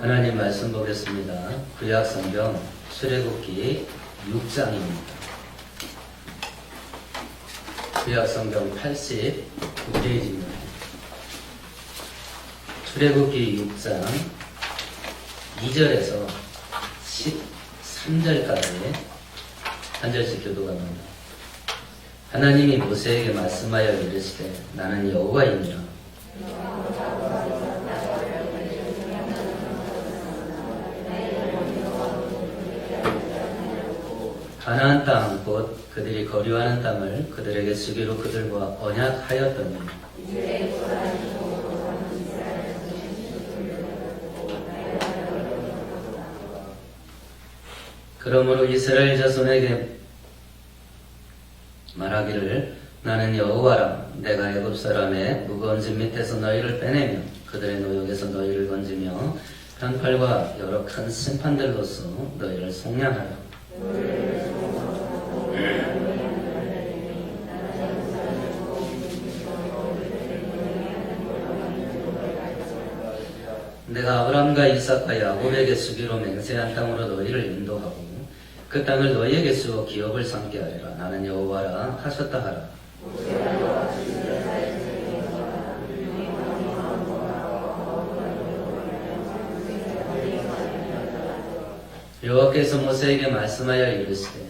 하나님 말씀 보겠습니다. 구약성경 출애굽기 6장입니다. 구약성경 89페이지입니다. 출애굽기 6장 2절에서 13절까지 한 절씩 교도가 나옵니다. 하나님이 모세에게 말씀하여 이르시되 나는 여호와이니라. 가나안 땅 곧 그들이 거류하는 땅을 그들에게 주기로 그들과 언약하였더니 그러므로 이스라엘 자손에게 말하기를 나는 여호와라. 내가 애굽 사람의 무거운 짐 밑에서 너희를 빼내며 그들의 노역에서 너희를 건지며 편팔과 여러 큰 심판들로서 너희를 속량하여 내가 아브람과 이삭과 야곱에게 주기로 맹세한 땅으로 너희를 인도하고 그 땅을 너희에게 주어 기업을 삼게 하리라. 나는 여호와라 하셨다 하라. 여호와께서 모세에게 말씀하여 이르시되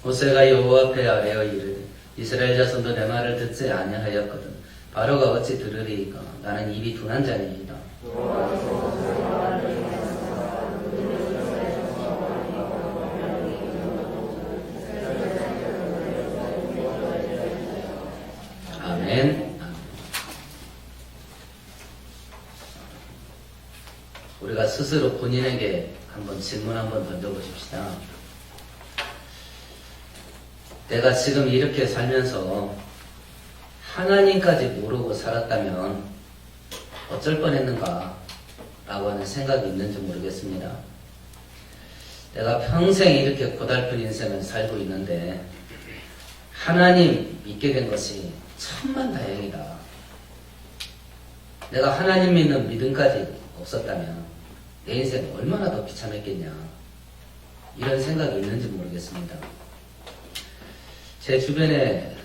모세가 여호와 앞에 아뢰어 이르되 이스라엘 자손도 내 말을 듣지 아니하였거든 바로가 어찌 들으리이까. 나는 입이 둔한 자니이다. 아멘. 우리가 스스로 본인에게 한번 질문 한번 던져보십시다. 내가 지금 이렇게 살면서 하나님까지 모르고 살았다면 어쩔 뻔했는가 라고 하는 생각이 있는지 모르겠습니다. 내가 평생 이렇게 고달픈 인생을 살고 있는데 하나님 믿게 된 것이 천만다행이다. 내가 하나님 믿는 믿음까지 없었다면 내 인생 얼마나 더 비참했겠냐, 이런 생각이 있는지 모르겠습니다. 제 주변에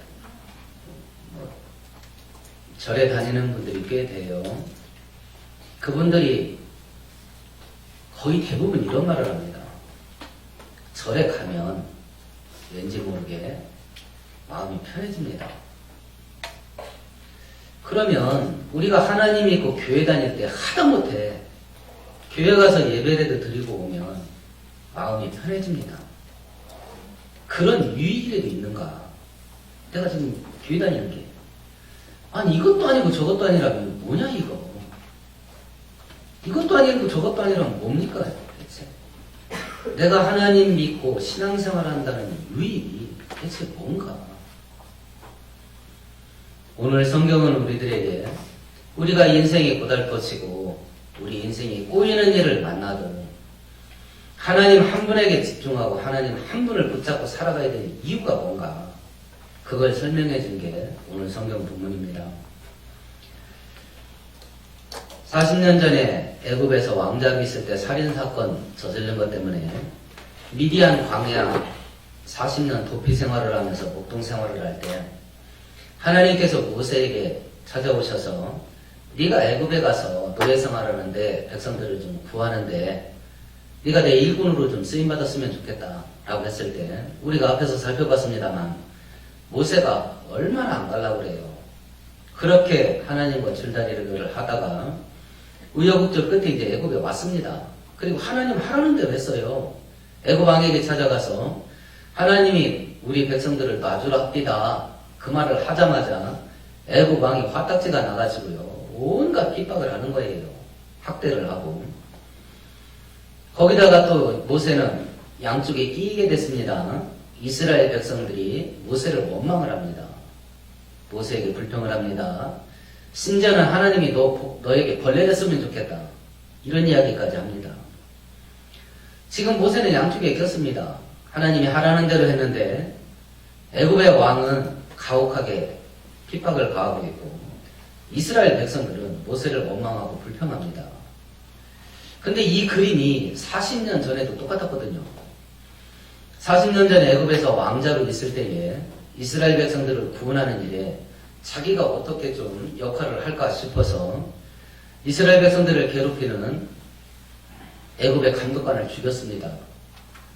절에 다니는 분들이 꽤 돼요. 그분들이 거의 대부분 이런 말을 합니다. 절에 가면 왠지 모르게 마음이 편해집니다. 그러면 우리가 하나님 믿고 교회 다닐 때 하다못해 교회 가서 예배라도 드리고 오면 마음이 편해집니다. 그런 유익이라도 있는가? 내가 지금 교회 다니는 게 아니 이것도 아니고 저것도 아니라면 뭐냐 이거? 이것도 아니고 저것도 아니라면 뭡니까 대체? 내가 하나님 믿고 신앙생활 한다는 유익이 대체 뭔가? 오늘 성경은 우리들에게 우리가 인생이 고달퍼지고 우리 인생이 꼬이는 일을 만나도 하나님 한 분에게 집중하고 하나님 한 분을 붙잡고 살아가야 되는 이유가 뭔가, 그걸 설명해 준 게 오늘 성경 본문입니다. 40년 전에 애굽에서 왕자비 있을 때 살인사건 저지른 것 때문에 미디안 광야 40년 도피 생활을 하면서 목동 생활을 할 때 하나님께서 모세에게 찾아오셔서 네가 애굽에 가서 노예 생활을 하는데 백성들을 좀 구하는데 네가 내 일꾼으로 좀 쓰임받았으면 좋겠다 라고 했을 때 우리가 앞에서 살펴봤습니다만 모세가 얼마나 안 가려고 그래요. 그렇게 하나님과 줄다리기를 하다가 우여곡절 끝에 이제 애굽에 왔습니다. 그리고 하나님 하라는 대로 했어요. 애굽 왕에게 찾아가서 하나님이 우리 백성들을 놔주라 합디다, 그 말을 하자마자 애굽 왕이 화딱지가 나가지고요 온갖 핍박을 하는 거예요. 학대를 하고. 거기다가 또 모세는 양쪽에 끼이게 됐습니다. 이스라엘 백성들이 모세를 원망을 합니다. 모세에게 불평을 합니다. 심지어는 하나님이 너에게 벌레 됐으면 좋겠다, 이런 이야기까지 합니다. 지금 모세는 양쪽에 꼈습니다. 하나님이 하라는 대로 했는데 애굽의 왕은 가혹하게 핍박을 가하고 있고 이스라엘 백성들은 모세를 원망하고 불평합니다. 근데 이 그림이 40년 전에도 똑같았거든요. 40년 전에 애굽에서 왕자로 있을 때에 이스라엘 백성들을 구원하는 일에 자기가 어떻게 좀 역할을 할까 싶어서 이스라엘 백성들을 괴롭히는 애굽의 감독관을 죽였습니다.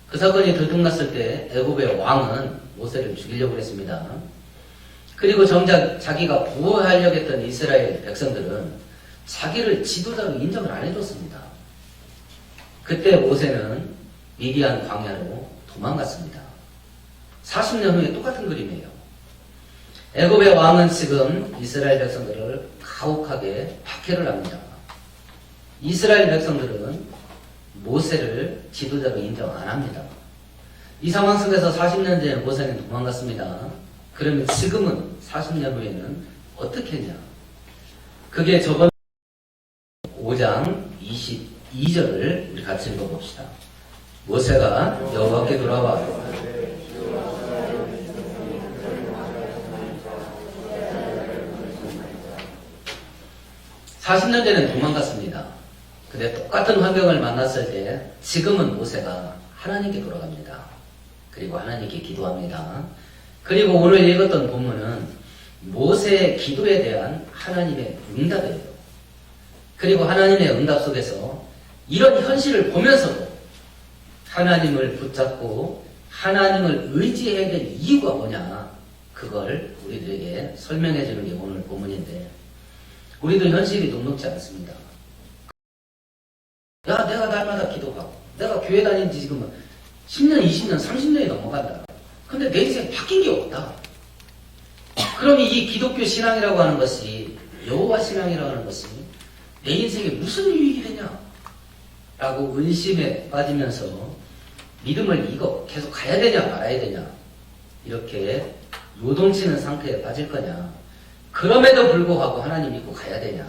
그 사건이 들통났을 때 애굽의 왕은 모세를 죽이려고 했습니다. 그리고 정작 자기가 보호하려고 했던 이스라엘 백성들은 자기를 지도자로 인정을 안 해줬습니다. 그때 모세는 미디안 광야로 도망갔습니다. 40년 후에 똑같은 그림이에요. 애굽의 왕은 지금 이스라엘 백성들을 가혹하게 박해를 합니다. 이스라엘 백성들은 모세를 지도자로 인정 안 합니다. 이 상황 속에서 40년 전에 모세는 도망갔습니다. 그러면 지금은 40년 후에는 어떻게 했냐? 그게 저번 5장 22절을 우리 같이 읽어봅시다. 모세가 여호와께 돌아와 40년 전에는 도망갔습니다. 근데 똑같은 환경을 만났을 때 지금은 모세가 하나님께 돌아갑니다. 그리고 하나님께 기도합니다. 그리고 오늘 읽었던 본문은 모세의 기도에 대한 하나님의 응답이에요. 그리고 하나님의 응답 속에서 이런 현실을 보면서도 하나님을 붙잡고 하나님을 의지해야 될 이유가 뭐냐, 그걸 우리들에게 설명해 주는 게 오늘 본문인데, 우리도 현실이 녹록지 않습니다. 야, 내가 날마다 기도하고 내가 교회 다닌 지 지금 10년, 20년, 30년이 넘어간다. 근데 내 인생에 바뀐 게 없다. 그럼 이 기독교 신앙이라고 하는 것이, 여호와 신앙이라고 하는 것이 내 인생에 무슨 유익이 되냐? 라고 의심에 빠지면서 믿음을 이거 계속 가야 되냐 말아야 되냐, 이렇게 요동치는 상태에 빠질 거냐, 그럼에도 불구하고 하나님 믿고 가야 되냐,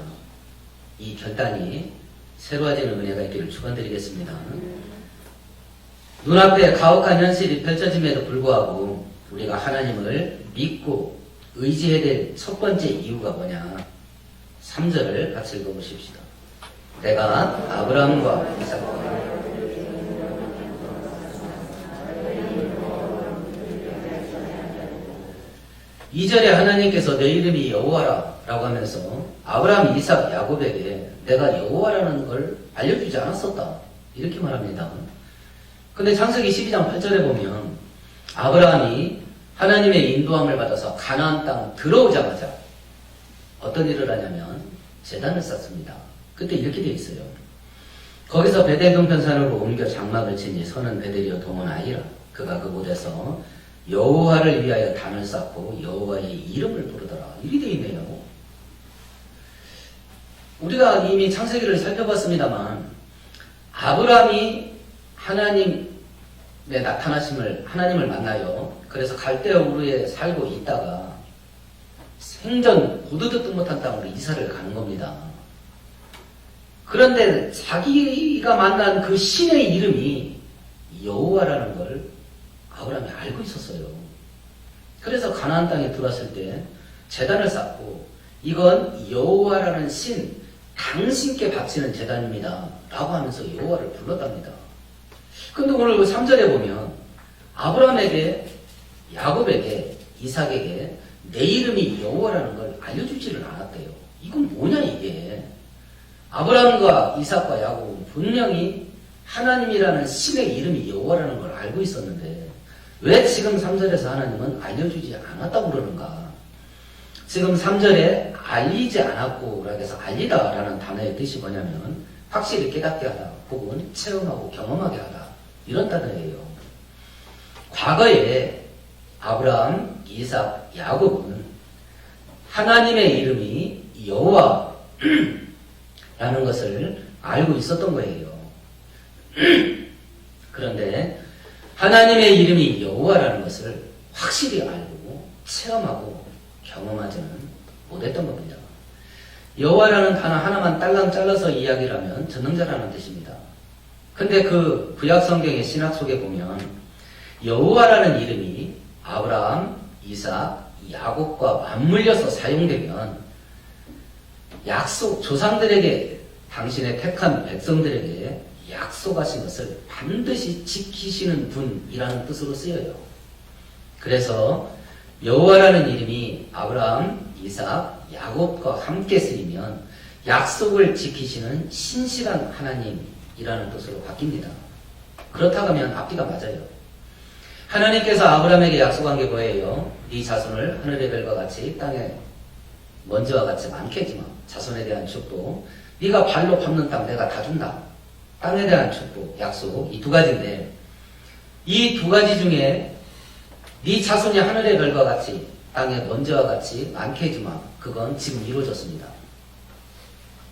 이 결단이 새로워지는 은혜가 있기를 축원드리겠습니다. 눈앞에 가혹한 현실이 펼쳐짐에도 불구하고 우리가 하나님을 믿고 의지해야 될 첫 번째 이유가 뭐냐? 3절을 같이 읽어보십시다. 내가 아브라함과 이삭과 2절에 하나님께서 내 이름이 여호와라 라고 하면서 아브라함, 이삭, 야곱에게 내가 여호와라는 걸 알려주지 않았었다, 이렇게 말합니다. 근데 창세기 12장 8절에 보면 아브라함이 하나님의 인도함을 받아서 가나안 땅 들어오자마자 어떤 일을 하냐면 제단을 쌓습니다. 그때 이렇게 되어 있어요. 거기서 베델 동편산으로 옮겨 장막을 치니 서는 베델이여 동원하이라. 그가 그곳에서 여호와를 위하여 단을 쌓고 여호와의 이름을 부르더라. 이렇게 되어 있네요. 우리가 이미 창세기를 살펴봤습니다만 아브라함이 하나님의 나타나심을, 하나님을 만나요. 그래서 갈대아 우르에 살고 있다가 생전 보도 듣도 못한 땅으로 이사를 가는 겁니다. 그런데 자기가 만난 그 신의 이름이 여호와라는 걸 아브라함이 알고 있었어요. 그래서 가나안 땅에 들어왔을 때 제단을 쌓고 이건 여호와라는 신, 당신께 바치는 제단입니다 라고 하면서 여호와를 불렀답니다. 근데 오늘 3절에 보면 아브라함에게, 야곱에게, 이삭에게 내 이름이 여호와라는 걸 알려주지를 않았대요. 이건 뭐냐 이게. 아브라함과 이삭과 야곱은 분명히 하나님이라는 신의 이름이 여호와라는 걸 알고 있었는데 왜 지금 3절에서 하나님은 알려주지 않았다고 그러는가. 지금 3절에 알리지 않았고 라고 해서 알리다 라는 단어의 뜻이 뭐냐면 확실히 깨닫게 하다 혹은 체험하고 경험하게 하다, 이런 단어예요. 과거에 아브라함, 이삭, 야곱은 하나님의 이름이 여호와라는 것을 알고 있었던 거예요. 그런데 하나님의 이름이 여호와라는 것을 확실히 알고 체험하고 경험하지는 못했던 겁니다. 여호와라는 단어 하나만 딸랑 잘라서 이야기를 하면 전능자라는 뜻입니다. 근데 그 구약성경의 신학 속에 보면 여호와라는 이름이 아브라함, 이삭, 야곱과 맞물려서 사용되면 약속, 조상들에게, 당신의 택한 백성들에게 약속하신 것을 반드시 지키시는 분이라는 뜻으로 쓰여요. 그래서 여호와라는 이름이 아브라함, 이삭, 야곱과 함께 쓰이면 약속을 지키시는 신실한 하나님이라는 뜻으로 바뀝니다. 그렇다고 하면 앞뒤가 맞아요. 하나님께서 아브라함에게 약속한 게 뭐예요? 네 자손을 하늘의 별과 같이 땅에 먼지와 같이 많게 해주마. 자손에 대한 축복. 네가 발로 밟는 땅 내가 다 준다. 땅에 대한 축복, 약속, 이 두 가지인데 이 두 가지 중에 네 자손이 하늘의 별과 같이 땅에 먼지와 같이 많게 해주마. 그건 지금 이루어졌습니다.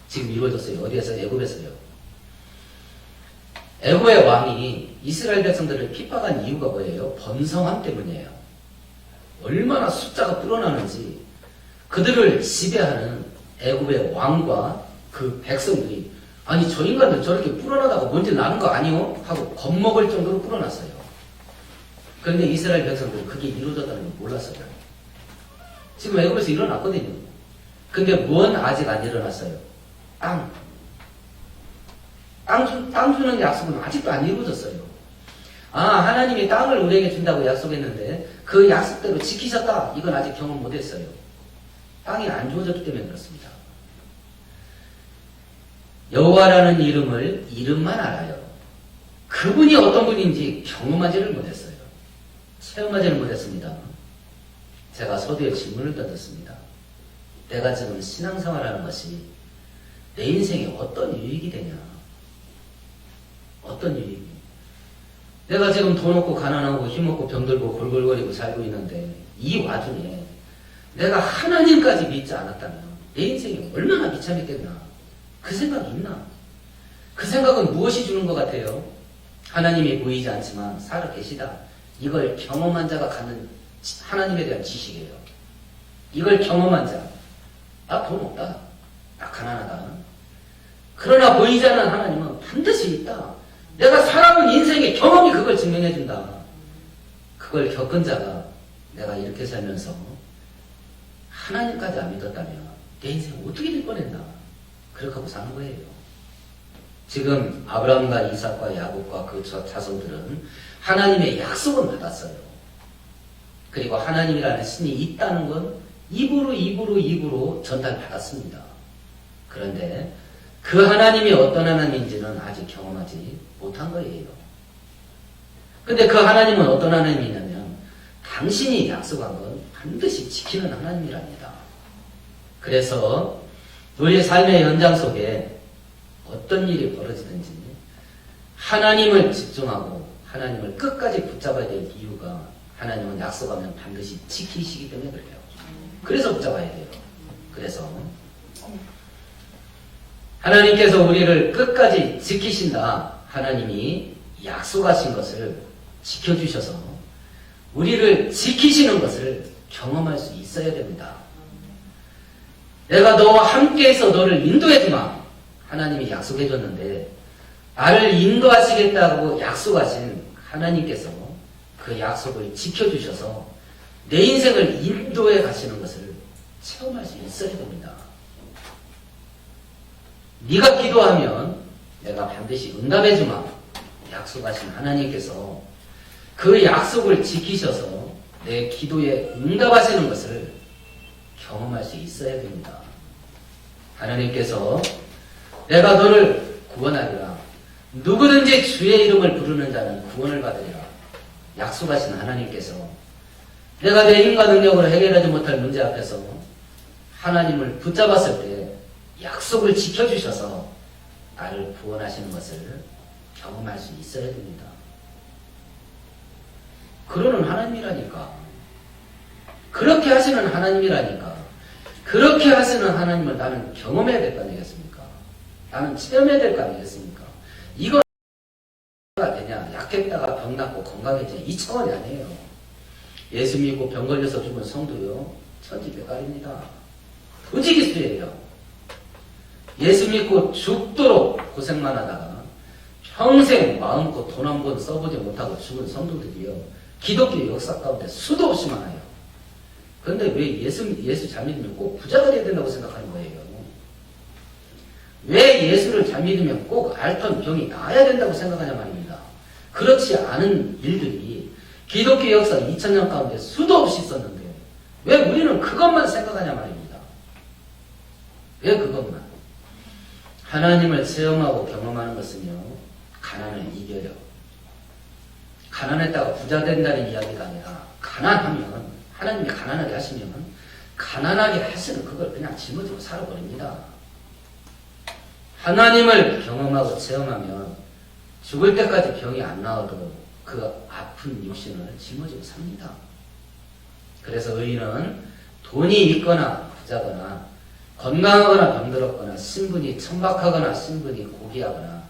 지금 이루어졌어요. 어디에서? 애굽에서요. 애굽의 왕이 이스라엘 백성들을 핍박한 이유가 뭐예요? 번성함 때문이에요. 얼마나 숫자가 불어나는지 그들을 지배하는 애굽의 왕과 그 백성들이 아니 저 인간들 저렇게 불어나다가 먼지 나는 거 아니요? 하고 겁먹을 정도로 불어났어요. 그런데 이스라엘 백성들은 그게 이루어졌다는 걸 몰랐어요. 지금 애굽에서 일어났거든요. 근데 뭔 아직 안 일어났어요? 땅 주는 약속은 아직도 안 이루어졌어요. 하나님이 땅을 우리에게 준다고 약속했는데 그 약속대로 지키셨다. 이건 아직 경험 못했어요. 땅이 안 주어졌기 때문에 그렇습니다. 여호와라는 이름만 알아요. 그분이 어떤 분인지 경험하지를 못했어요. 체험하지를 못했습니다. 제가 서두에 질문을 던졌습니다. 내가 지금 신앙생활하는 것이 내 인생에 어떤 유익이 되냐? 어떤 유익이? 내가 지금 돈 없고 가난하고 힘없고 병들고 골골거리고 살고 있는데 이 와중에 내가 하나님까지 믿지 않았다면 내 인생이 얼마나 비참했겠나? 그 생각이 있나? 그 생각은 무엇이 주는 것 같아요? 하나님이 보이지 않지만 살아 계시다. 이걸 경험한 자가 갖는 하나님에 대한 지식이에요. 이걸 경험한 자. 나 돈 없다. 나 가난하다. 그러나 보이지 않는 하나님은 반드시 있다. 내가 살아온 인생의 경험이 그걸 증명해준다. 그걸 겪은 자가 내가 이렇게 살면서 하나님까지 안 믿었다면 내 인생 어떻게 될 뻔했나. 그렇게 하고 사는 거예요. 지금 아브라함과 이삭과 야곱과 그 자손들은 하나님의 약속은 받았어요. 그리고 하나님이라는 신이 있다는 건 입으로 전달받았습니다. 그런데 그 하나님이 어떤 하나님인지는 아직 경험하지 못한 거예요. 근데 그 하나님은 어떤 하나님이냐면 당신이 약속한 건 반드시 지키는 하나님이랍니다. 그래서 너의 삶의 연장 속에 어떤 일이 벌어지든지 하나님을 집중하고 하나님을 끝까지 붙잡아야 될 이유가 하나님은 약속하면 반드시 지키시기 때문에 그래요. 그래서 붙잡아야 돼요. 그래서 하나님께서 우리를 끝까지 지키신다. 하나님이 약속하신 것을 지켜주셔서 우리를 지키시는 것을 경험할 수 있어야 됩니다. 내가 너와 함께해서 너를 인도해주마. 하나님이 약속해줬는데 나를 인도하시겠다고 약속하신 하나님께서 그 약속을 지켜주셔서 내 인생을 인도해 가시는 것을 체험할 수 있어야 됩니다. 네가 기도하면 내가 반드시 응답해주마. 약속하신 하나님께서 그 약속을 지키셔서 내 기도에 응답하시는 것을 경험할 수 있어야 됩니다. 하나님께서 내가 너를 구원하리라. 누구든지 주의 이름을 부르는 자는 구원을 받으리라. 약속하신 하나님께서 내가 내 힘과 능력으로 해결하지 못할 문제 앞에서 하나님을 붙잡았을 때 약속을 지켜주셔서 나를 구원하시는 것을 경험할 수 있어야 됩니다. 그러는 하나님이라니까. 그렇게 하시는 하나님이라니까. 그렇게 하시는 하나님을 나는 경험해야 될 거 아니겠습니까? 나는 체험해야 될 거 아니겠습니까? 이거 되냐? 약했다가 병 낫고 건강해지냐? 이 차원이 아니에요. 예수 믿고 병 걸려서 죽은 성도요, 천지백갈입니다. 부지기수예요. 예수 믿고 죽도록 고생만 하다가 평생 마음껏 돈 한 번 써보지 못하고 죽은 성도들이요, 기독교 역사 가운데 수도 없이 많아요. 그런데 왜 예수 잘 믿으면 꼭 부자가 돼야 된다고 생각하는 거예요? 왜 예수를 잘 믿으면 꼭 앓던 병이 나아야 된다고 생각하냐 말입니다. 그렇지 않은 일들이 기독교 역사 2000년 가운데 수도 없이 있었는데 왜 우리는 그것만 생각하냐 말입니다. 왜 그것만? 하나님을 체험하고 경험하는 것은요, 가난을 이겨요. 가난했다가 부자 된다는 이야기가 아니라 가난하면, 하나님이 가난하게 하시면 가난하게 하시는 그걸 그냥 짊어지고 살아버립니다. 하나님을 경험하고 체험하면 죽을 때까지 병이 안 나와도 그 아픈 육신을 짊어지고 삽니다. 그래서 의인은 돈이 있거나 부자거나 건강하거나 병들었거나 신분이 천박하거나 신분이 고귀하거나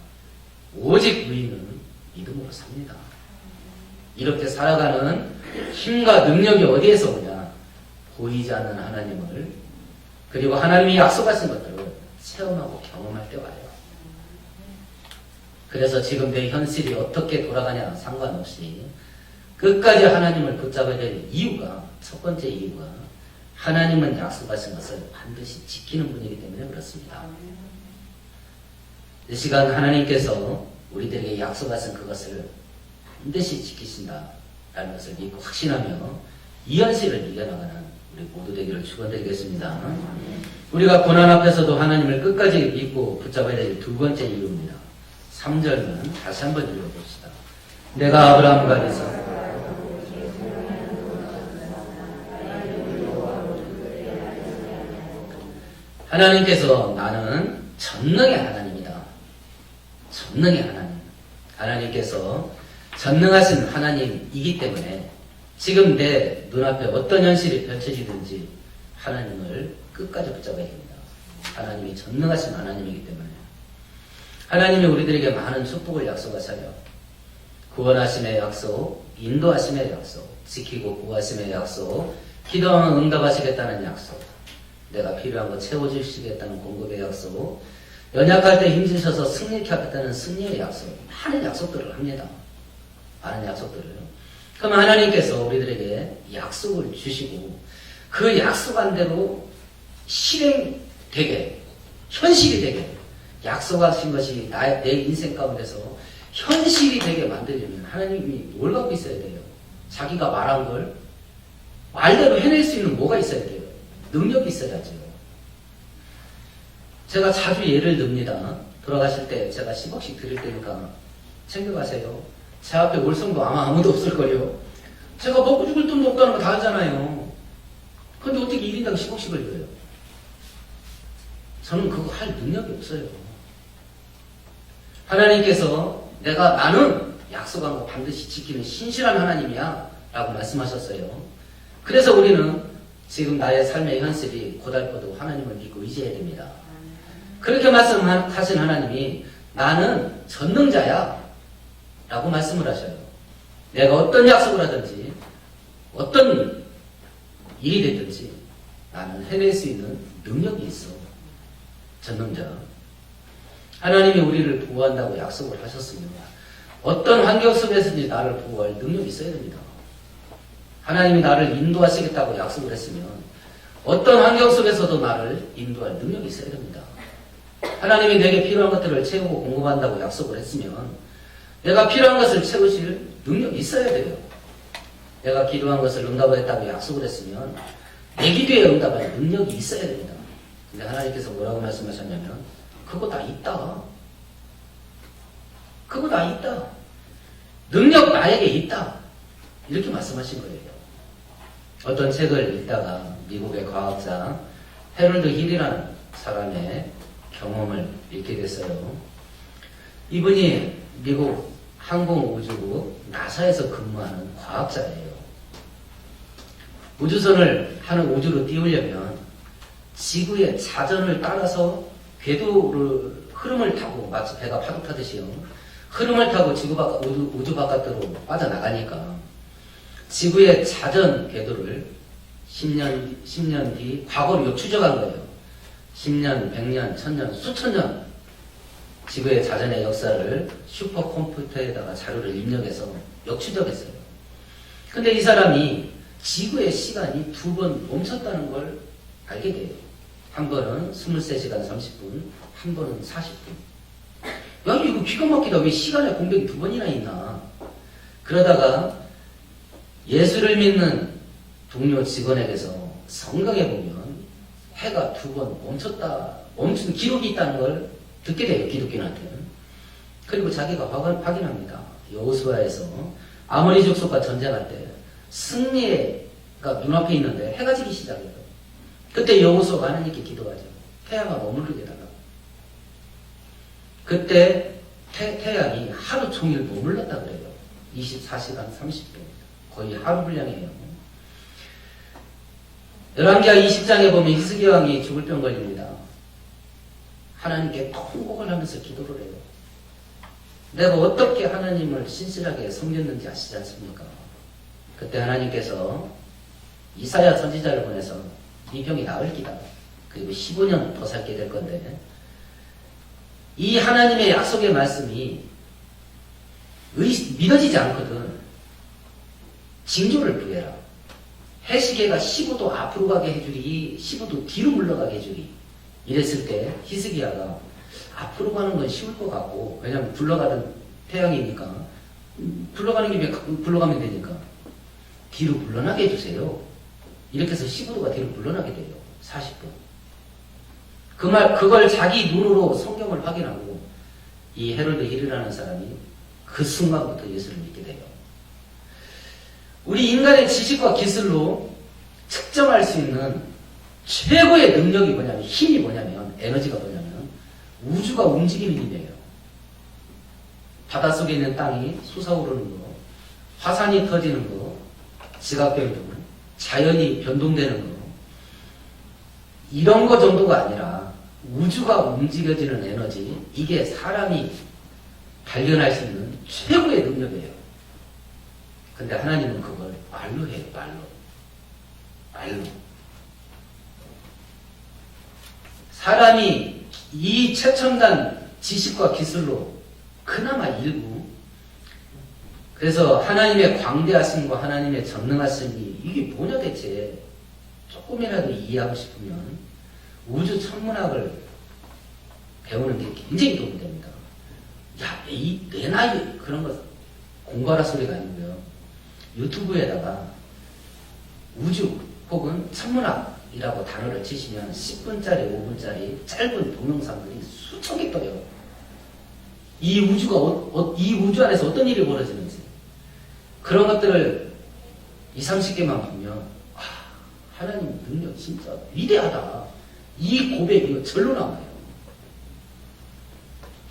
오직 의인은 믿음으로 삽니다. 이렇게 살아가는 힘과 능력이 어디에서 오냐? 보이지 않는 하나님을, 그리고 하나님이 약속하신 것들을 체험하고 경험할 때 와요. 그래서 지금 내 현실이 어떻게 돌아가냐 상관없이 끝까지 하나님을 붙잡아야 될 이유가, 첫 번째 이유가 하나님은 약속하신 것을 반드시 지키는 분이기 때문에 그렇습니다. 이 시간 하나님께서 우리들에게 약속하신 그것을 반드시 지키신다라는 것을 믿고 확신하며 이 현실을 이겨나가는 우리 모두 되기를 축원드리겠습니다. 우리가 고난 앞에서도 하나님을 끝까지 믿고 붙잡아야 될 두 번째 이유입니다. 3절만 다시 한번 읽어봅시다. 내가 아브라함과 이삭 하나님께서 나는 전능의 하나님이다. 전능의 하나님. 하나님께서 전능하신 하나님이기 때문에 지금 내 눈앞에 어떤 현실이 펼쳐지든지 하나님을 끝까지 붙잡아야 됩니다. 하나님이 전능하신 하나님이기 때문에. 하나님이 우리들에게 많은 축복을 약속하셔요. 구원하심의 약속, 인도하심의 약속, 지키고 보호하심의 약속, 기도하면 응답하시겠다는 약속, 내가 필요한 거 채워주시겠다는 공급의 약속, 연약할 때 힘주셔서 승리케 하겠다는 승리의 약속, 많은 약속들을 합니다. 많은 약속들을. 그럼 하나님께서 우리들에게 약속을 주시고 그 약속한 대로 실행되게, 현실이 되게, 약속하신 것이 내 인생 가운데서 현실이 되게 만들려면 하나님이 뭘 갖고 있어야 돼요? 자기가 말한 걸 말대로 해낼 수 있는 뭐가 있어야 돼요? 능력이 있어야죠. 제가 자주 예를 듭니다. 돌아가실 때 제가 10억씩 드릴 테니까 챙겨가세요. 제 앞에 올 성도 아마 아무도 없을걸요. 제가 먹고 죽을 돈도 없다는 거 다 알잖아요. 근데 어떻게 1인당 10억씩을 줘요? 저는 그거 할 능력이 없어요. 하나님께서 나는 약속한 거 반드시 지키는 신실한 하나님이야 라고 말씀하셨어요. 그래서 우리는 지금 나의 삶의 현실이 고달퍼도 하나님을 믿고 의지해야 됩니다. 그렇게 말씀하신 하나님이 나는 전능자야 라고 말씀을 하셔요. 내가 어떤 약속을 하든지 어떤 일이 됐든지 나는 해낼 수 있는 능력이 있어. 전능자. 하나님이 우리를 보호한다고 약속을 하셨으면 어떤 환경 속에서든지 나를 보호할 능력이 있어야 됩니다. 하나님이 나를 인도하시겠다고 약속을 했으면 어떤 환경 속에서도 나를 인도할 능력이 있어야 됩니다. 하나님이 내게 필요한 것들을 채우고 공급한다고 약속을 했으면 내가 필요한 것을 채우실 능력이 있어야 돼요. 내가 기도한 것을 응답하겠다고 약속을 했으면 내 기도에 응답할 능력이 있어야 됩니다. 근데 하나님께서 뭐라고 말씀하셨냐면 그거 다 있다. 그거 다 있다. 능력 나에게 있다. 이렇게 말씀하신 거예요. 어떤 책을 읽다가 미국의 과학자 해롤드 힐이라는 사람의 경험을 읽게 됐어요. 이분이 미국 항공우주국 나사에서 근무하는 과학자예요. 우주선을 하는 우주로 띄우려면 지구의 자전을 따라서 궤도를 흐름을 타고 마치 배가 파도 타듯이요. 흐름을 타고 우주 바깥으로 빠져나가니까 지구의 자전 궤도를 10년 뒤 과거로 추적한 거예요. 10년, 100년, 1000년, 수천 년 지구의 자전의 역사를 슈퍼컴퓨터에다가 자료를 입력해서 역추적했어요. 근데 이 사람이 지구의 시간이 2번 멈췄다는 걸 알게 돼요. 한 번은 23시간 30분, 한 번은 40분. 야, 이거 기가 막히다. 왜 시간에 공백이 2번이나 있나? 그러다가 예수를 믿는 동료 직원에게서 성경에 보면 해가 2번 멈춘 기록이 있다는 걸 듣게 돼요. 기독교인한테는. 그리고 자기가 확인합니다. 여호수아에서 아모리 족속과 전쟁할 때 승리가 눈앞에 있는데 해가 지기 시작해요. 그때 여호수아가 하나님께 기도하죠. 태양아 머무르게 달라고. 그때 태양이 하루 종일 머물렀다 그래요. 24시간 30분. 거의 하루 분량이에요. 열왕기하 20장에 보면 히스기야 왕이 죽을 병 걸립니다. 하나님께 통곡을 하면서 기도를 해요. 내가 어떻게 하나님을 신실하게 섬겼는지 아시지 않습니까? 그때 하나님께서 이사야 선지자를 보내서 이 병이 나을 기다. 그리고 15년 더 살게 될 건데 이 하나님의 약속의 말씀이 믿어지지 않거든. 징조를 부여라. 해시계가 15도 앞으로 가게 해주리, 15도 뒤로 물러가게 해주리. 이랬을 때 히스기야가 앞으로 가는 건 쉬울 것 같고, 왜냐면 굴러가던 태양이니까 굴러가는 김에 굴러가면 되니까 뒤로 물러나게 해주세요. 이렇게 해서 15도가 뒤로 물러나게 돼요. 40도. 그걸 자기 눈으로 성경을 확인하고 이 헤로드 힐이라는 사람이 그 순간부터 예수를 믿게 돼요. 우리 인간의 지식과 기술로 측정할 수 있는 최고의 능력이 뭐냐면, 힘이 뭐냐면, 에너지가 뭐냐면 우주가 움직이는 힘이에요. 바닷속에 있는 땅이 솟아오르는 거, 화산이 터지는 거, 지각변동, 자연이 변동되는 거, 이런 거 정도가 아니라 우주가 움직여지는 에너지, 이게 사람이 발견할 수 있는 최고의 능력이에요. 근데 하나님은 그걸 말로 해요. 말로. 사람이 이 최첨단 지식과 기술로 그나마 일부, 그래서 하나님의 광대하심과 하나님의 전능하심이 이게 뭐냐 대체 조금이라도 이해하고 싶으면 우주 천문학을 배우는 게 굉장히 도움이 됩니다. 야, 내 나이 그런 거 공부하라 소리가 아니고요. 유튜브에다가 우주 혹은 천문학이라고 단어를 치시면 10분짜리, 5분짜리 짧은 동영상들이 수천 개 떠요. 이 우주 안에서 어떤 일이 벌어지는지. 그런 것들을 20-30개만 보면, 하나님 능력 진짜 위대하다. 이 고백이 절로 나와요.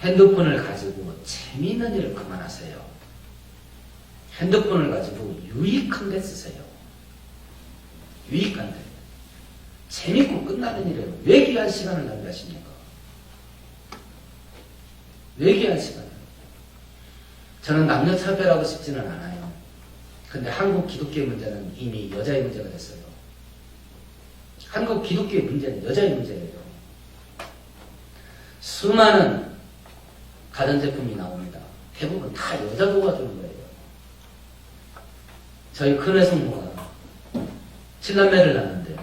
핸드폰을 가지고 재미있는 일을 그만하세요. 핸드폰을 가지고 유익한 데 쓰세요. 유익한 데. 재밌고 끝나는 일에 왜 귀한 시간을 낭비하십니까? 왜 귀한 시간을? 저는 남녀 차별하고 싶지는 않아요. 근데 한국 기독교의 문제는 이미 여자의 문제가 됐어요. 한국 기독교의 문제는 여자의 문제예요. 수많은 가전제품이 나옵니다. 대부분 다 여자 도와주는 거예요. 저희 큰애 성모가 7남매를 낳는데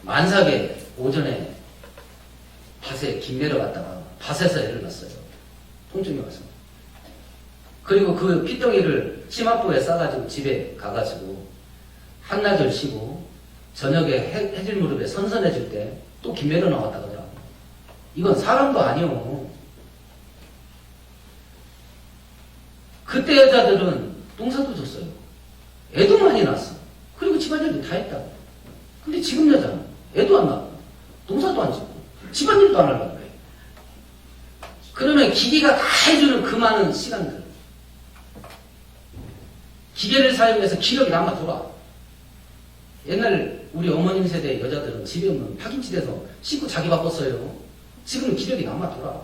만삭에 오전에 밭에 김매러 갔다가 밭에서 애를 낳았어요. 통증이 와서. 그리고 그 피덩이를 치마포에 싸가지고 집에 가가지고 한나절 쉬고 저녁에 해질 무렵에 선선해질 때 또 김매러 나왔다 그러더라고. 이건 사람도 아니오. 그때 여자들은 농사도 줬어요. 애도 많이 낳았어. 그리고 집안일도 다 했다. 근데 지금 여자는 애도 안 낳고 농사도 안 짓고 집안일도 안 하려고 그래. 그러면 기계가 다 해주는 그 많은 시간들, 기계를 사용해서 기력이 남아 돌아. 옛날 우리 어머님 세대 여자들은 집에 오면 파김치 돼서 씻고 자기 바빴어요. 지금은 기력이 남아 돌아.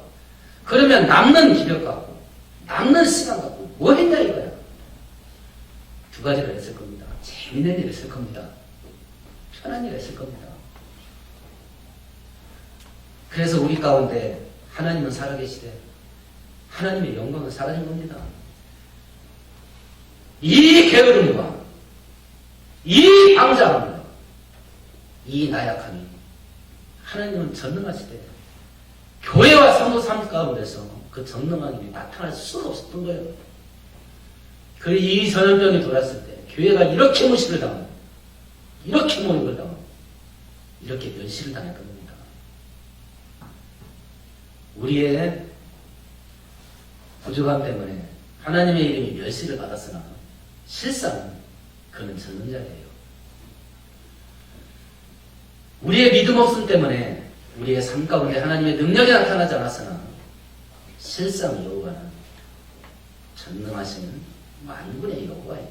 그러면 남는 기력 갖고 남는 시간 갖고 뭐 했냐 이거야. 두 가지를 했을 겁니다. 재밌는 일 했을 겁니다. 편한 일 했을 겁니다. 그래서 우리 가운데 하나님은 살아계시되 하나님의 영광은 사라진 겁니다. 이 게으름과 이 방자함과 이 나약함이 하나님은 전능하시대. 교회와 성도 삶 가운데서 그 전능한 일이 나타날 수가 없었던 거예요. 그리고 이 전염병이 돌았을 때 교회가 이렇게 무시를 당하고 이렇게 모욕을 당하고 이렇게 멸시를 당했던 겁니다. 우리의 부족함 때문에 하나님의 이름이 멸시를 받았으나 실상 그는 전능자예요. 우리의 믿음 없음 때문에 우리의 삶 가운데 하나님의 능력이 나타나지 않았으나 실상 여호와는 전능하신 만군의 여호와예요.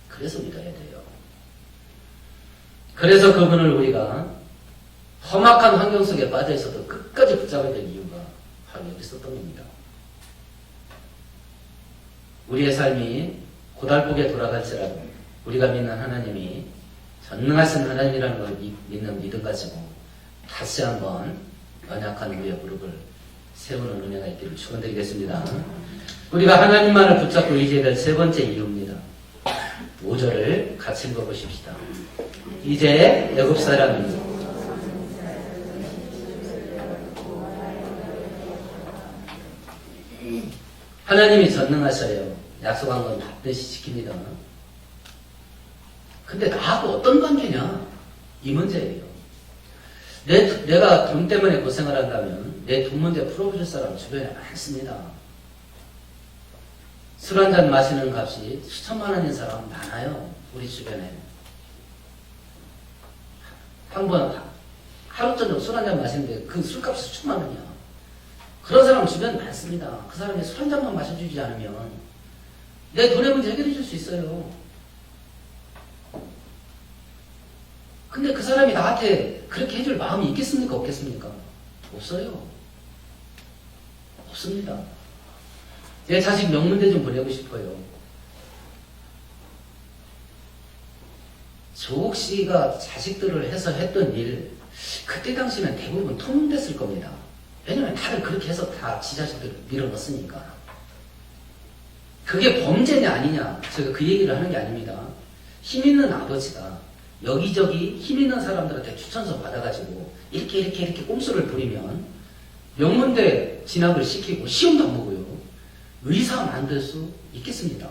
그래서 믿어야 돼요. 그래서 그분을 우리가 험악한 환경 속에 빠져 있어도 끝까지 붙잡아야 될 이유가 바로 여기 있었던 겁니다. 우리의 삶이 고달프게 돌아갈지라도 우리가 믿는 하나님이 전능하신 하나님이라는 걸 믿는 믿음 가지고 다시 한번 연약한 우리의 무릎을 세우는 은혜가 있기를 축원드리겠습니다. 우리가 하나님만을 붙잡고 의지해야 될 세 번째 이유입니다. 5절을 같이 읽어보십시다. 이제 애굽 사람이 하나님이 전능하셔요. 약속한 건 반드시 지킵니다. 근데 나하고 어떤 관계냐? 이 문제예요. 내가 돈 때문에 고생을 한다면 내 돈 문제 풀어줄 사람 주변에 많습니다. 술 한잔 마시는 값이 수천만 원인 사람 많아요. 우리 주변에. 한 번 하루 저녁 술 한잔 마시는데 그 술값이 수천만 원이야. 그런 사람 주변에 많습니다. 그 사람이 술 한 잔만 마셔주지 않으면 내 돈의 문제 해결해 줄 수 있어요. 근데 그 사람이 나한테 그렇게 해줄 마음이 있겠습니까? 없겠습니까? 없어요. 없습니다. 내 자식 명문대 좀 보내고 싶어요. 조옥 씨가 자식들을 해서 했던 일, 그때 당시는 대부분 통용됐을 겁니다. 왜냐면 다들 그렇게 해서 다 지 자식들을 밀어넣었으니까. 그게 범죄냐 아니냐, 제가 그 얘기를 하는 게 아닙니다. 힘 있는 아버지가 여기저기 힘 있는 사람들한테 추천서 받아가지고 이렇게 꼼수를 부리면 명문대 진학을 시키고 시험도 안 보고요. 의사 만들 수 있겠습니다.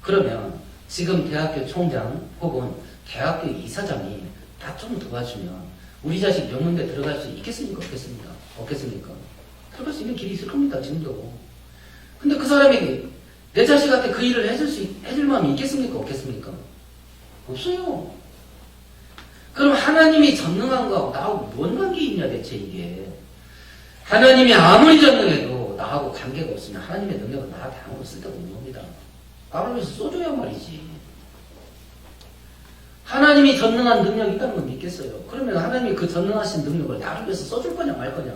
그러면 지금 대학교 총장 혹은 대학교 이사장이 나 좀 도와주면 우리 자식 명문대 들어갈 수 있겠습니까? 없겠습니까? 없겠습니까? 들어갈 수 있는 길이 있을 겁니다. 지금도. 근데 그 사람이 내 자식한테 그 일을 해줄 마음이 있겠습니까? 없겠습니까? 없어요. 그럼 하나님이 전능한 거하고 나하고 뭔 관계 있냐 대체 이게. 하나님이 아무리 전능해도 나하고 관계가 없으면 하나님의 능력은 나한테 아무런 쓸데가 없는 겁니다. 나를 위해서 써줘야 말이지. 하나님이 전능한 능력이 있다는 건 믿겠어요. 그러면 하나님이 그 전능하신 능력을 나를 위해서 써줄 거냐 말 거냐.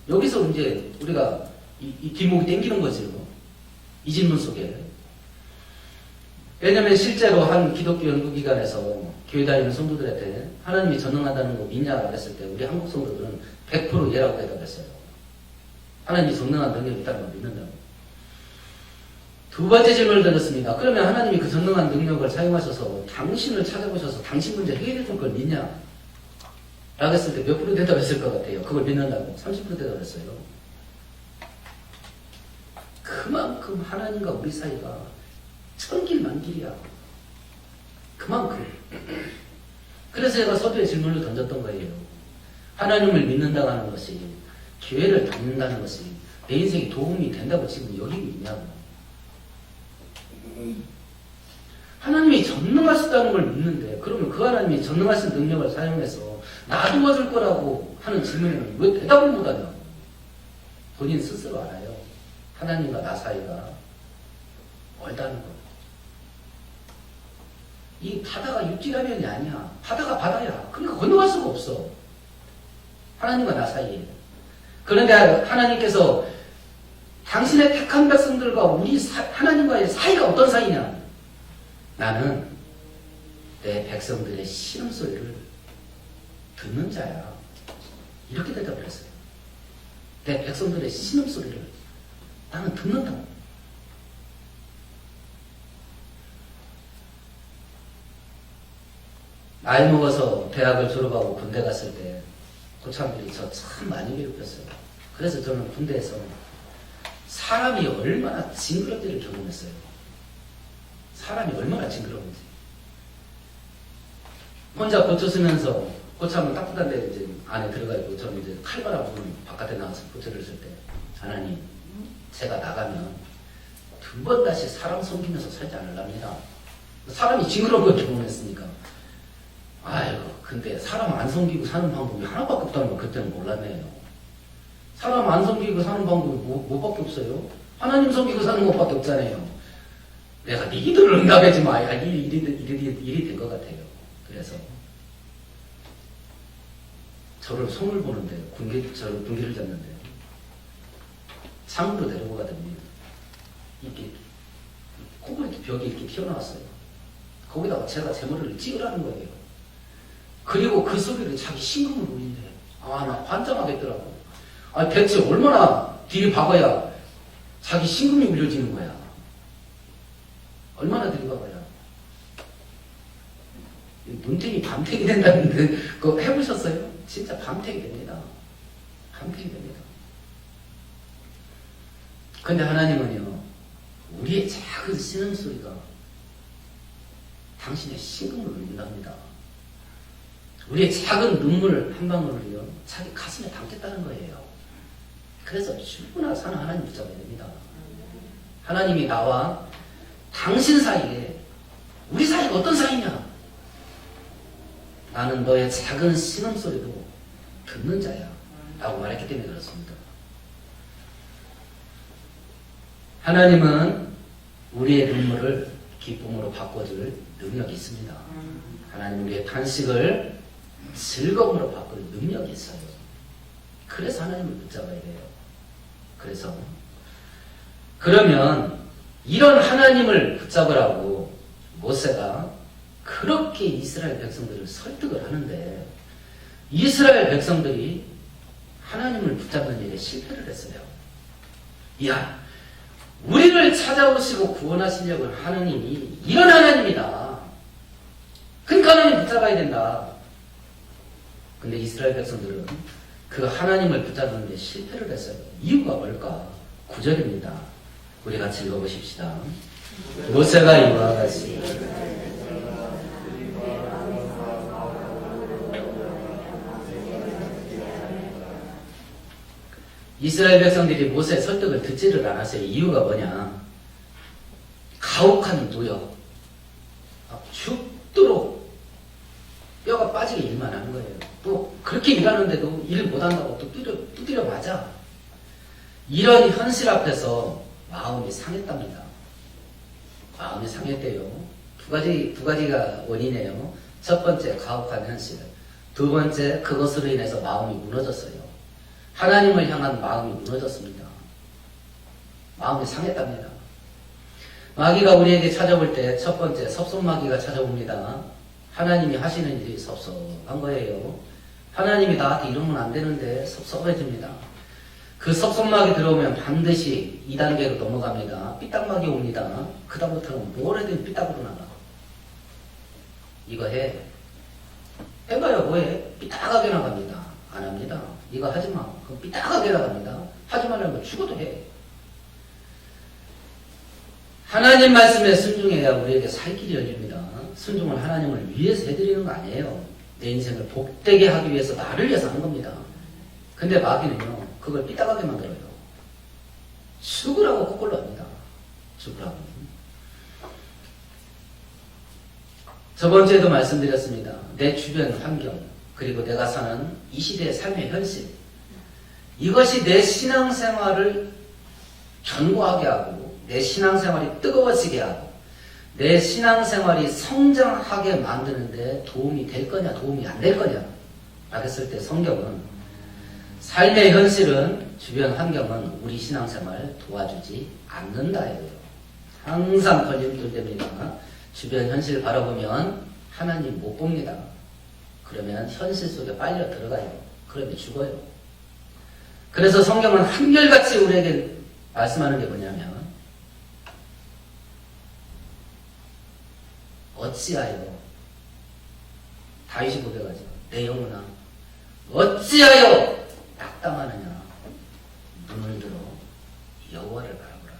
여기서 이제 우리가 이 뒷목이 땡기는 거죠. 이 질문 속에. 왜냐면 실제로 한 기독교 연구기관에서 교회 다니는 성도들한테 하나님이 전능하다는 거 믿냐 그랬을 때 우리 한국 성도들은 100% 예라고 대답했어요. 하나님이 전능한 능력이 있다는 걸 믿는다고. 두 번째 질문을 드렸습니다. 그러면 하나님이 그 전능한 능력을 사용하셔서 당신을 찾아보셔서 당신 문제 해결해 줄 걸 믿냐? 라고 했을 때 몇 프로 대답했을 것 같아요? 그걸 믿는다고. 30% 대답했어요. 그만큼 하나님과 우리 사이가 천길만길이야. 그만큼. 그래서 제가 서두에 질문을 던졌던 거예요. 하나님을 믿는다고 하는 것이, 교회를 다닌다는 것이 내 인생에 도움이 된다고 지금 여기고 있냐고. 하나님이 전능하시다는 걸 믿는데, 그러면 그 하나님이 전능하신 능력을 사용해서 나 도와줄 거라고 하는 질문에는 왜 대답을 못하냐고. 본인 스스로 알아요. 하나님과 나 사이가 멀다는 거. 이 바다가 육지라면이 아니야. 바다가 바다야. 그러니까 건너갈 수가 없어. 하나님과 나 사이에. 그런데 하나님께서 당신의 택한 백성들과 우리 하나님과의 사이가 어떤 사이냐? 나는 내 백성들의 신음소리를 듣는 자야. 이렇게 대답을 했어요. 내 백성들의 신음소리를 나는 듣는다. 나이 먹어서 대학을 졸업하고 군대 갔을 때 고참들이 저 참 많이 괴롭혔어요. 그래서 저는 군대에서 사람이 얼마나 징그럽지를 경험했어요. 사람이 얼마나 징그러운지. 혼자 고쳐 쓰면서 고참은 따뜻한데 이제 안에 들어가 있고 저는 이제 칼바람 부는 바깥에 나가서 고쳐를 쓸 때 하나님, 제가 나가면 두 번 다시 사람 섬기면서 살지 않으랍니다. 사람이 징그러운 걸 경험했으니까. 아이고, 근데 사람 안 섬기고 사는 방법이 하나밖에 없다는 걸 그때는 몰랐네요. 사람 안 섬기고 사는 방법이 뭐밖에 없어요? 하나님 섬기고 사는 것밖에 없잖아요. 내가 네 기도를 응답하지 마. 일이 된 것 같아요. 그래서 저를 손을 보는데 저를 군기를 잡는데 창으로 내려보가더니 이렇게 코골이 벽이 이렇게 튀어나왔어요. 거기다가 제가 제 머리를 찍으라는 거예요. 그리고 그 소리를 자기 심금을 울린대. 아, 나 환장하겠더라고. 아, 대체 얼마나 들이박아야 자기 심금이 울려지는 거야. 얼마나 들이박아야. 눈탱이 밤탱이 된다는데 그거 해보셨어요? 진짜 밤탱이 됩니다. 밤탱이 됩니다. 근데 하나님은요, 우리의 작은 신음소리가 당신의 심금을 울린답니다. 우리의 작은 눈물 한 방울을요, 자기 가슴에 담겠다는 거예요. 그래서 충분한 사는 하나님 붙잡아야 됩니다. 하나님이 나와 당신 사이에, 우리 사이가 어떤 사이냐? 나는 너의 작은 신음소리도 듣는 자야 라고 말했기 때문에 그렇습니다. 하나님은 우리의 눈물을 기쁨으로 바꿔줄 능력이 있습니다. 하나님 우리의 탄식을 즐거움으로 바꿀 능력이 있어요. 그래서 하나님을 붙잡아야 돼요. 그래서 그러면 이런 하나님을 붙잡으라고 모세가 그렇게 이스라엘 백성들을 설득을 하는데 이스라엘 백성들이 하나님을 붙잡는 일에 실패를 했어요. 야, 우리를 찾아오시고 구원하시려고 하느님이 이런 하나님이다. 그러니까 하나님 붙잡아야 된다. 근데 이스라엘 백성들은 그 하나님을 붙잡는 데 실패를 했어요. 이유가 뭘까? 9절입니다. 우리 같이 읽어보십시다. 모세가 이와 같이 이스라엘 백성들이 모세의 설득을 듣지를 않았어요. 이유가 뭐냐? 가혹한 노역, 죽도록 뼈가 빠지게 일만 하는 거예요. 또 그렇게 일하는데도 일을 못한다고 또 두드려 맞아. 이런 현실 앞에서 마음이 상했답니다. 마음이 상했대요. 두 가지가 원인이에요. 첫 번째, 가혹한 현실. 두 번째, 그것으로 인해서 마음이 무너졌어요. 하나님을 향한 마음이 무너졌습니다. 마음이 상했답니다. 마귀가 우리에게 찾아올 때 첫 번째, 섭섭마귀가 찾아옵니다. 하나님이 하시는 일이 섭섭한 거예요. 하나님이 나한테 이러면 안 되는데 섭섭해집니다. 그 섭섭마귀 들어오면 반드시 2단계로 넘어갑니다. 삐딱마귀 옵니다. 그 다음부터는 뭘 해도 삐딱으로 나가. 이거 해. 해봐요. 뭐해? 삐딱하게 나갑니다. 안 합니다. 이거 하지 마. 그럼 삐딱하게 나갑니다. 하지 말라면 죽어도 해. 하나님 말씀에 순종해야 우리에게 살 길이 열립니다. 순종은 하나님을 위해서 해드리는 거 아니에요. 내 인생을 복되게 하기 위해서 나를 위해서 하는 겁니다. 근데 마귀는요, 그걸 삐딱하게 만들어요. 죽으라고 거꾸로 합니다. 죽으라고. 저번 주에도 말씀드렸습니다. 내 주변 환경, 그리고 내가 사는 이 시대의 삶의 현실, 이것이 내 신앙생활을 견고하게 하고 내 신앙생활이 뜨거워지게 하고 내 신앙생활이 성장하게 만드는데 도움이 될 거냐 도움이 안 될 거냐 라고 했을 때 성경은 삶의 현실은 주변 환경은 우리 신앙생활을 도와주지 않는다예요. 항상 걸림돌 됩니다. 주변 현실 바라보면 하나님 못 봅니다. 그러면 현실 속에 빨려 들어가요. 그러면 죽어요. 그래서 성경은 한결같이 우리에게 말씀하는 게 뭐냐면 어찌하여 다윗이 고백하죠. 내 영혼아 어찌하여 낙담하느냐. 눈을 들어 여호와를 바라보라.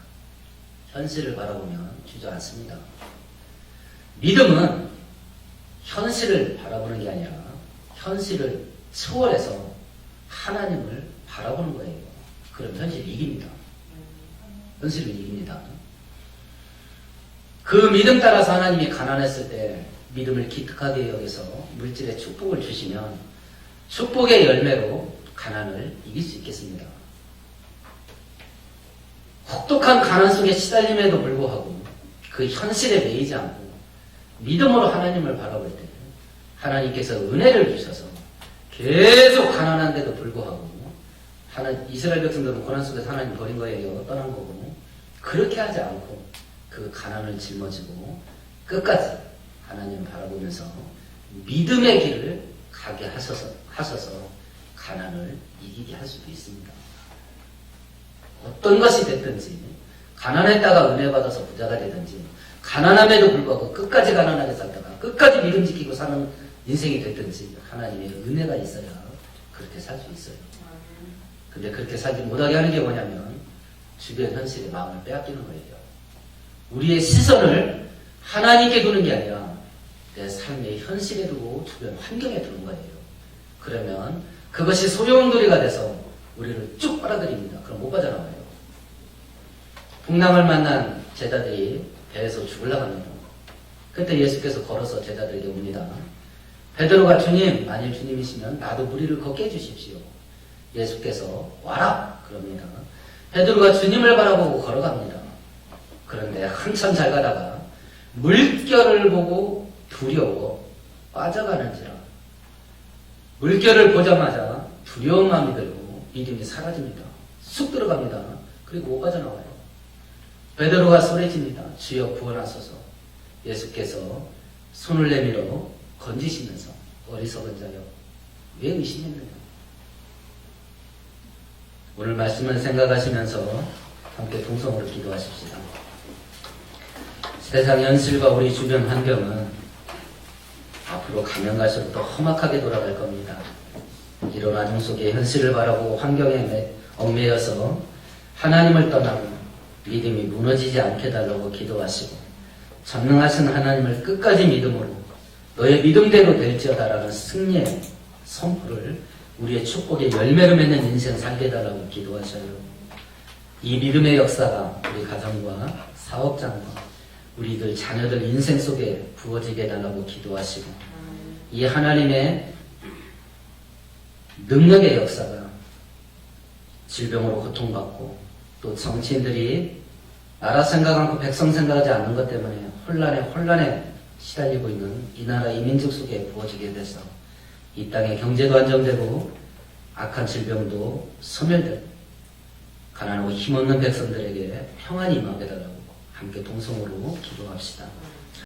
현실을 바라보면 주저앉습니다. 믿음은 현실을 바라보는 게 아니라 현실을 초월해서 하나님을 바라보는 거예요. 그럼 현실이 이깁니다. 현실을 이깁니다. 그 믿음 따라서 하나님이 가난했을 때 믿음을 기특하게 여기서 물질의 축복을 주시면 축복의 열매로 가난을 이길 수 있겠습니다. 혹독한 가난 속에 시달림에도 불구하고 그 현실에 매이지 않고 믿음으로 하나님을 바라볼 때 하나님께서 은혜를 주셔서 계속 가난한데도 불구하고 이스라엘 백성들은 고난 속에서 하나님 버린 거예요. 떠난 거고 그렇게 하지 않고 그 가난을 짊어지고 끝까지 하나님을 바라보면서 믿음의 길을 가게 하셔서 가난을 이기게 할 수도 있습니다. 어떤 것이 됐든지 가난했다가 은혜 받아서 부자가 되든지 가난함에도 불구하고 끝까지 가난하게 살다가 끝까지 믿음 지키고 사는 인생이 됐든지 하나님의 은혜가 있어야 그렇게 살 수 있어요. 근데 그렇게 살지 못하게 하는 게 뭐냐면 주변 현실에 마음을 빼앗기는 거예요. 우리의 시선을 하나님께 두는 게 아니라 내 삶의 현실에 두고 주변 환경에 두는 거예요. 그러면 그것이 소용돌이가 돼서 우리를 쭉 빨아들입니다. 그럼 못 빠져나와요. 풍랑을 만난 제자들이 배에서 죽으려고 합니다. 그때 예수께서 걸어서 제자들에게 옵니다. 베드로가 주님, 만일 주님이시면 나도 무리를 걷게 해주십시오. 예수께서 와라 그럽니다. 베드로가 주님을 바라보고 걸어갑니다. 그런데 한참 잘 가다가 물결을 보고 두려워 빠져가는지라. 물결을 보자마자 두려운 마음이 들고 믿음이 사라집니다. 쑥 들어갑니다. 그리고 못 빠져나와요. 베드로가 소리칩니다. 주여 구원하소서. 예수께서 손을 내밀어 건지시면서 어리석은 자여 왜 의심했느냐. 오늘 말씀을 생각하시면서 함께 동성으로 기도하십시다. 세상 현실과 우리 주변 환경은 앞으로 가면 갈수록 더 험악하게 돌아갈 겁니다. 이런 와중 속에 현실을 바라보고 환경에 얽매여서 하나님을 떠나고 믿음이 무너지지 않게 달라고 기도하시고 전능하신 하나님을 끝까지 믿음으로 너의 믿음대로 될지어다라는 승리의 선포를 우리의 축복의 열매로 맺는 인생 살게 해달라고 기도하셔요. 이 믿음의 역사가 우리 가정과 사업장과 우리들 자녀들 인생 속에 부어지게 해달라고 기도하시고 이 하나님의 능력의 역사가 질병으로 고통받고 또 정치인들이 나라 생각 않고 백성 생각하지 않는 것 때문에 혼란에 시달리고 있는 이 나라 이 민족 속에 부어지게 돼서 이 땅의 경제도 안정되고 악한 질병도 소멸되고 가난하고 힘없는 백성들에게 평안이 임하게 달라고 함께 동성으로 기도합시다.